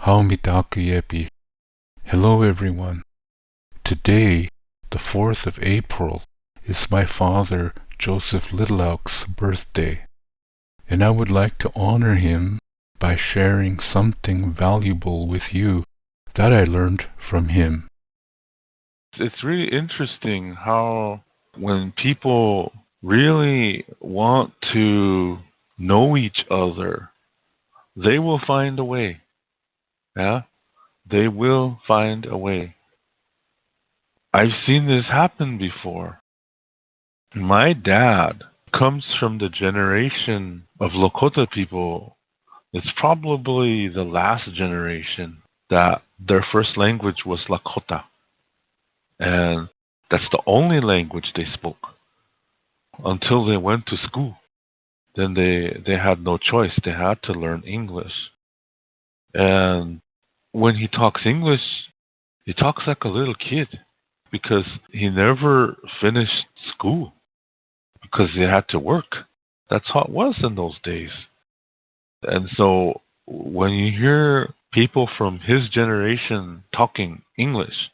How Mitakuyepi. Hello everyone. Today, the 4th of April, is my father, Joseph Littleouk's birthday, and I would like to honor him by sharing something valuable with you that I learned from him. It's really interesting how when people really want to know each other, they will find a way. Yeah? They will find a way. I've seen this happen before. My dad comes from the generation of Lakota people. It's probably the last generation that their first language was Lakota. And that's the only language they spoke until they went to school. Then they had no choice. They had to learn English. And when he talks English, he talks like a little kid because he never finished school because he had to work. That's how it was in those days. And so when you hear people from his generation talking English,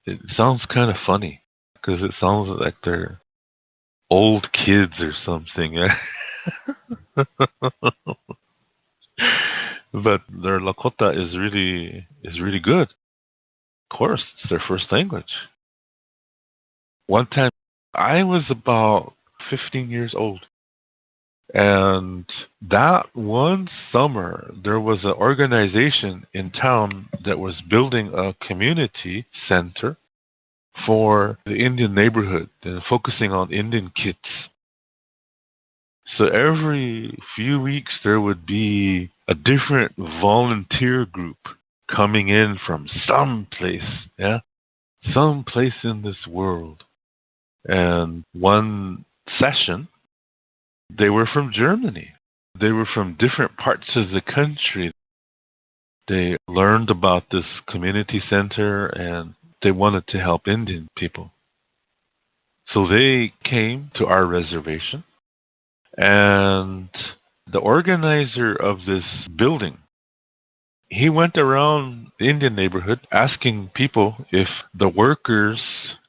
it sounds kind of funny because it sounds like they're old kids or something. But their Lakota is really good. Of course, it's their first language. One time, I was about 15 years old, and that one summer, there was an organization in town that was building a community center for the Indian neighborhood and focusing on Indian kids. So every few weeks, there would be a different volunteer group coming in from some place in this world. And one session, they were from Germany. They were from different parts of the country. They learned about this community center and they wanted to help Indian people. So they came to our reservation, and the organizer of this building, he went around the Indian neighborhood asking people if the workers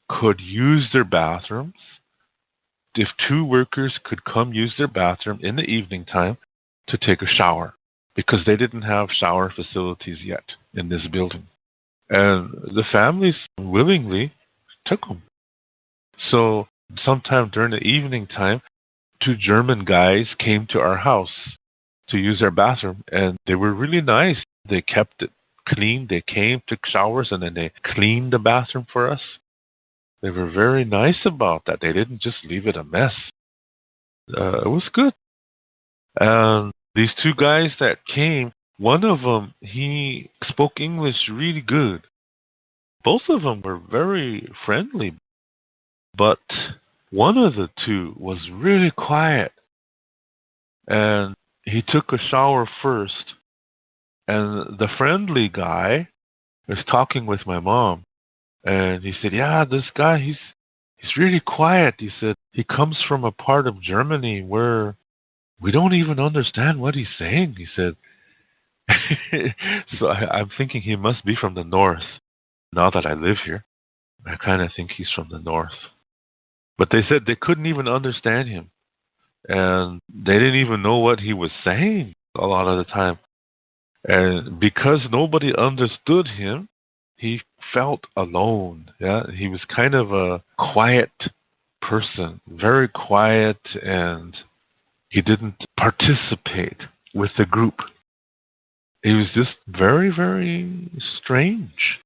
could use their bathrooms, if 2 workers could come use their bathroom in the evening time to take a shower, because they didn't have shower facilities yet in this building. And the families willingly took them. So sometime during the evening time, 2 German guys came to our house to use our bathroom, and they were really nice. They kept it clean. They came, took showers, and then they cleaned the bathroom for us. They were very nice about that. They didn't just leave it a mess. It was good. And these 2 guys that came, one of them, he spoke English really good. Both of them were very friendly, but one of the 2 was really quiet. And he took a shower first. And the friendly guy was talking with my mom. And he said, yeah, this guy, he's really quiet. He said, he comes from a part of Germany where we don't even understand what he's saying, he said. So I'm thinking he must be from the north. Now that I live here, I kind of think he's from the north. But they said they couldn't even understand him. And they didn't even know what he was saying a lot of the time. And because nobody understood him, he felt alone. Yeah, he was kind of a quiet person, very quiet, and he didn't participate with the group. He was just very, very strange.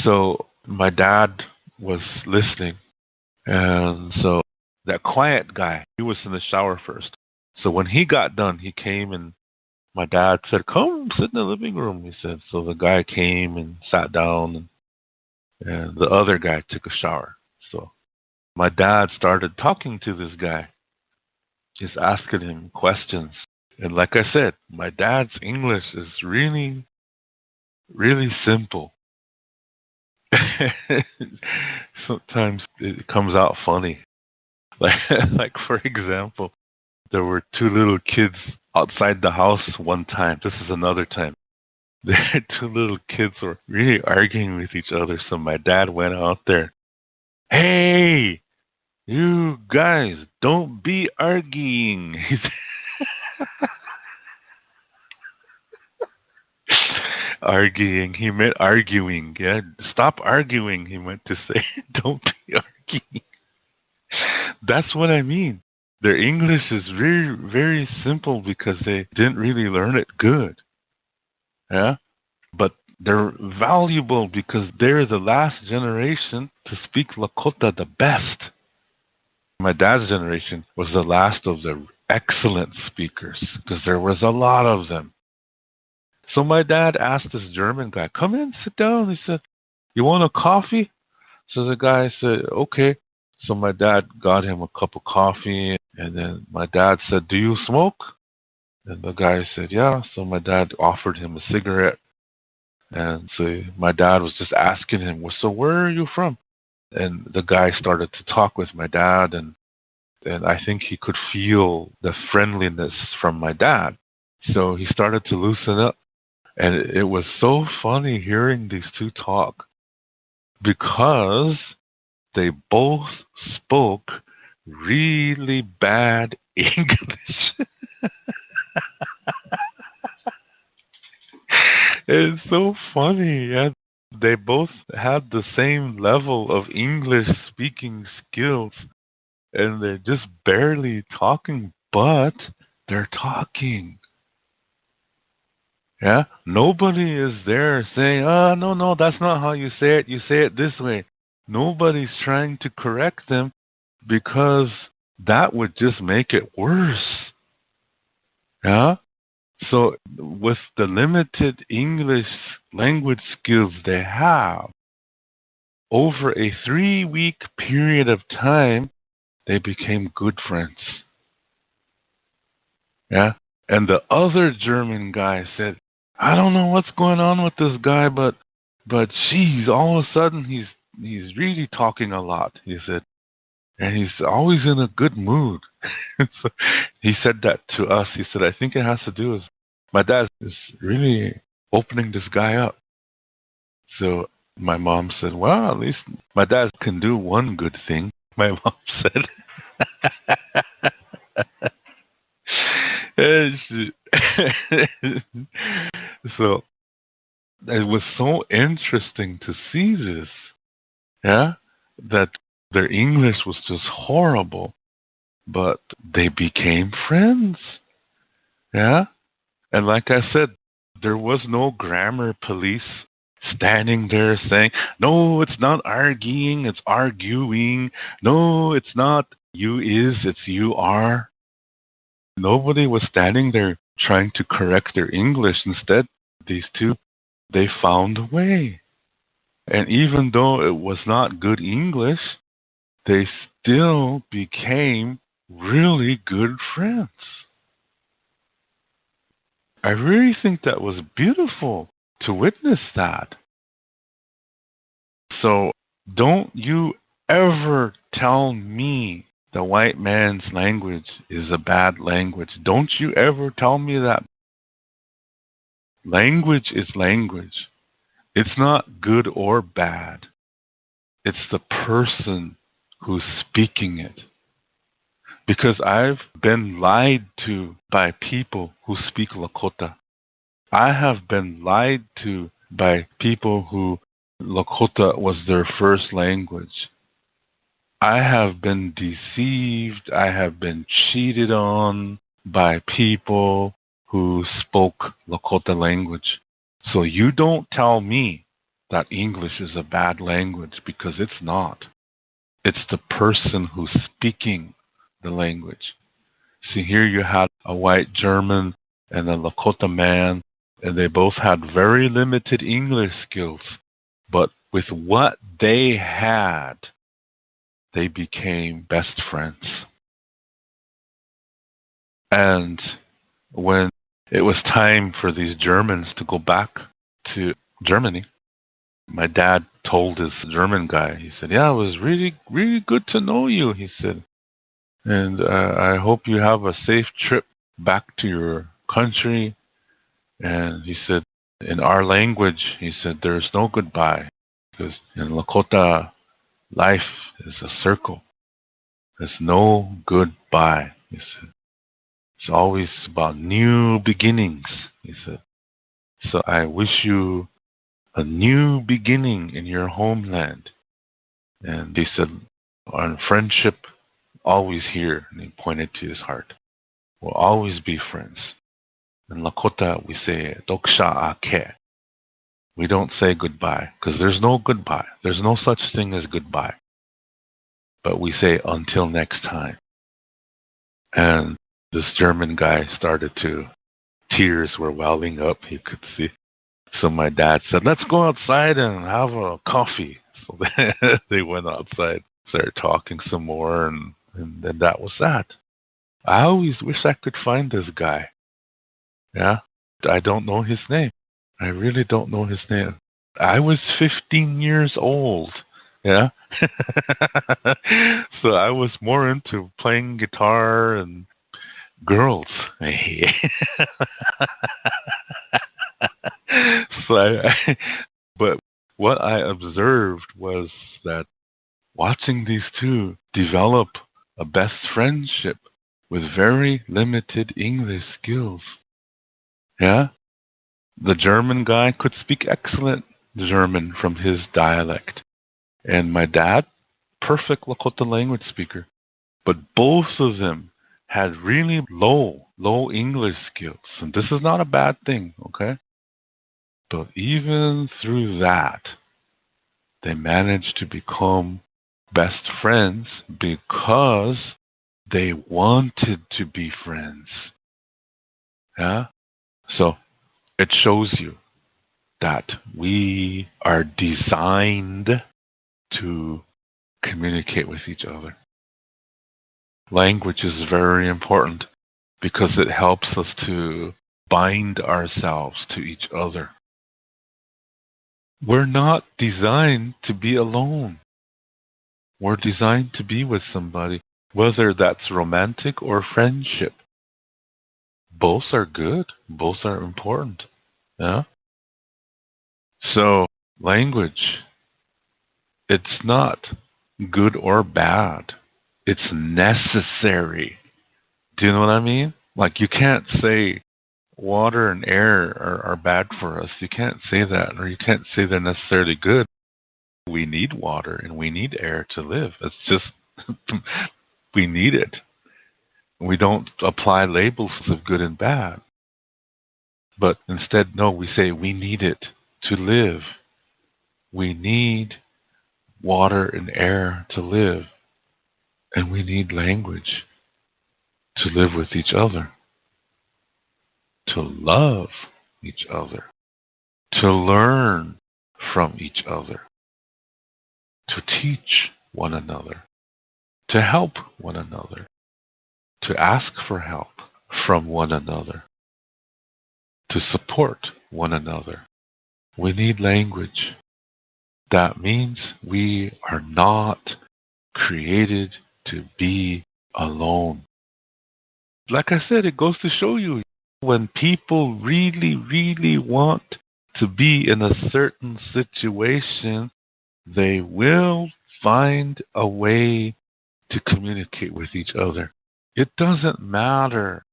So my dad was listening, and so that quiet guy, he was in the shower first. So when he got done, he came and my dad said, come sit in the living room, he said. So the guy came and sat down, and the other guy took a shower. So my dad started talking to this guy, just asking him questions. And like I said, my dad's English is really, really simple. Sometimes it comes out funny. Like for example, there were 2 little kids outside the house one time. This is another time. The two little kids were really arguing with each other, so my dad went out there. Hey, you guys, don't be arguing. He said, arguing. He meant arguing. Yeah, stop arguing. He meant to say, don't be arguing. That's what I mean. Their English is very, very simple because they didn't really learn it good. Yeah, but they're valuable because they're the last generation to speak Lakota the best. My dad's generation was the last of the excellent speakers because there was a lot of them. So my dad asked this German guy, come in, sit down. He said, you want a coffee? So the guy said, okay. So my dad got him a cup of coffee, and then my dad said, do you smoke? And the guy said, yeah. So my dad offered him a cigarette. And so my dad was just asking him, well, so where are you from? And the guy started to talk with my dad, and I think he could feel the friendliness from my dad. So he started to loosen up. And it was so funny hearing these two talk because they both spoke really bad English. It's so funny. Yeah. They both had the same level of English speaking skills, and they're just barely talking, but they're talking. Yeah, nobody is there saying, "Oh, no, that's not how you say it. You say it this way." Nobody's trying to correct them because that would just make it worse. Yeah. So with the limited English language skills they have, over a 3-week period of time, they became good friends. Yeah. And the other German guy said, I don't know what's going on with this guy, but geez, all of a sudden he's really talking a lot, he said. And he's always in a good mood. So he said that to us. He said, I think it has to do with my dad is really opening this guy up. So my mom said, well, at least my dad can do one good thing, my mom said. So it was so interesting to see this, yeah, that their English was just horrible, but they became friends, yeah. And like I said, there was no grammar police standing there saying, no, it's not arguing, it's arguing. No, it's not you is, it's you are. Nobody was standing there trying to correct their English. Instead, these two, they found a way. And even though it was not good English, they still became really good friends. I really think that was beautiful to witness that. So don't you ever tell me the white man's language is a bad language. Don't you ever tell me that. Language is language. It's not good or bad. It's the person who's speaking it. Because I've been lied to by people who speak Lakota. I have been lied to by people who Lakota was their first language. I have been deceived. I have been cheated on by people who spoke Lakota language. So you don't tell me that English is a bad language, because it's not. It's the person who's speaking the language. See, here you had a white German and a Lakota man, and they both had very limited English skills. But with what they had, they became best friends. And when it was time for these Germans to go back to Germany, my dad told this German guy, he said, yeah, it was really, really good to know you, he said. And I hope you have a safe trip back to your country. And he said, in our language, he said, there's no goodbye. Because in Lakota, life is a circle. There's no goodbye, he said. It's always about new beginnings, he said. So I wish you a new beginning in your homeland. And he said, on friendship, always here. And he pointed to his heart. We'll always be friends. In Lakota, we say, Doksha Ake. We don't say goodbye, because there's no goodbye. There's no such thing as goodbye. But we say, until next time. And this German guy started to, tears were welling up, you could see. So my dad said, let's go outside and have a coffee. So they went outside, started talking some more, and then that was that. I always wish I could find this guy. Yeah, I don't know his name. I really don't know his name. I was 15 years old. Yeah. So I was more into playing guitar and girls. But what I observed was that watching these two develop a best friendship with very limited English skills. Yeah? The German guy could speak excellent German from his dialect. And my dad, perfect Lakota language speaker. But both of them had really low English skills. And this is not a bad thing, okay? But even through that, they managed to become best friends because they wanted to be friends. Yeah? So it shows you that we are designed to communicate with each other. Language is very important because it helps us to bind ourselves to each other. We're not designed to be alone. We're designed to be with somebody, whether that's romantic or friendship. Both are good. Both are important. Yeah? So, language, it's not good or bad. It's necessary. Do you know what I mean? Like, you can't say water and air are bad for us. You can't say that, or you can't say they're necessarily good. We need water and we need air to live. It's just, we need it. We don't apply labels of good and bad. But instead, no, we say we need it to live. We need water and air to live. And we need language to live with each other, to love each other, to learn from each other, to teach one another, to help one another, to ask for help from one another, to support one another. We need language. That means we are not created to be alone. Like I said, it goes to show you, when people really, really want to be in a certain situation, they will find a way to communicate with each other. It doesn't matter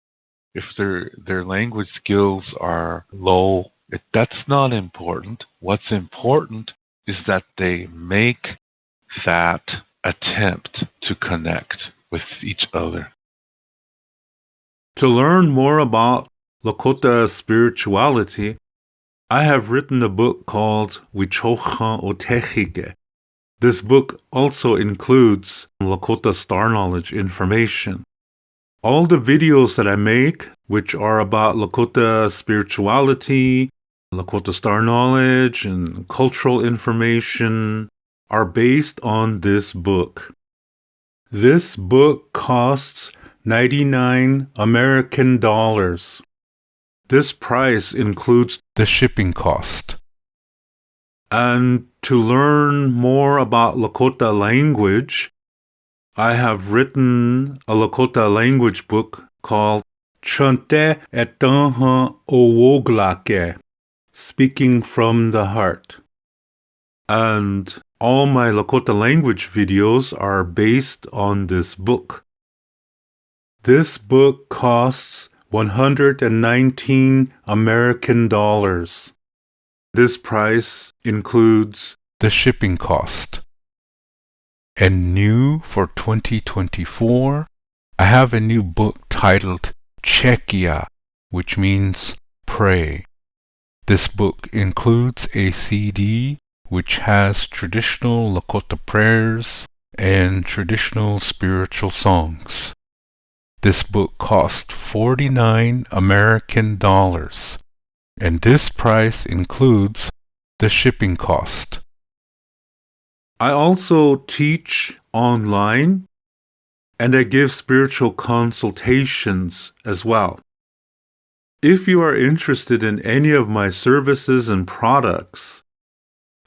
if their language skills are low. That's not important. What's important is that they make that attempt to connect with each other. To learn more about Lakota spirituality, I have written a book called Wichocha Otechike. This book also includes Lakota Star Knowledge information. All the videos that I make, which are about Lakota spirituality, Lakota Star Knowledge, and cultural information, are based on this book. This book costs 99 American dollars. This price includes the shipping cost. And to learn more about Lakota language, I have written a Lakota language book called Chante etanha owoglake, speaking from the heart. And all my Lakota language videos are based on this book. This book costs 119 American dollars. This price includes the shipping cost. And new for 2024, I have a new book titled Chekia, which means pray. This book includes a CD which has traditional Lakota prayers and traditional spiritual songs. This book cost 49 American dollars, and this price includes the shipping cost. I also teach online, and I give spiritual consultations as well. If you are interested in any of my services and products,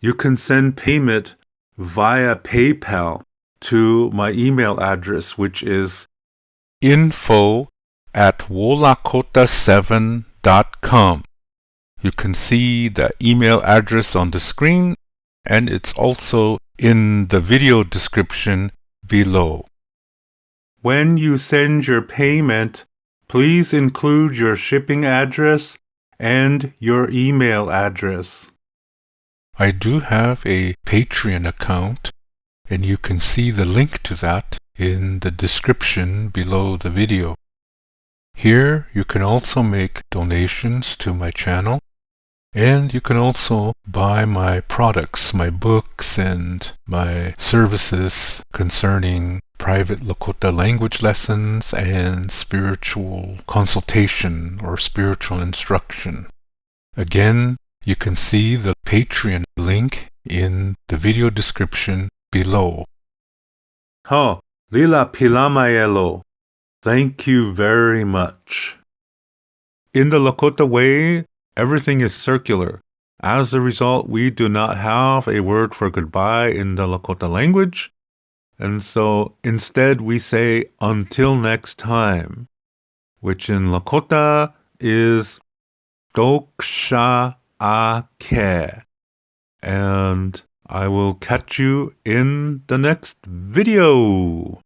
you can send payment via PayPal to my email address, which is info@wolakota7.com. You can see the email address on the screen, and it's also in the video description below. When you send your payment, please include your shipping address and your email address. I do have a Patreon account, and you can see the link to that in the description below the video. Here you can also make donations to my channel, and you can also buy my products, my books, and my services concerning private Lakota language lessons and spiritual consultation or spiritual instruction. Again, you can see the Patreon link in the video description below. Lila Pilamayelo. Thank you very much. In the Lakota way, everything is circular. As a result, we do not have a word for goodbye in the Lakota language, and so instead we say until next time, which in Lakota is Doksha Ake. And I will catch you in the next video.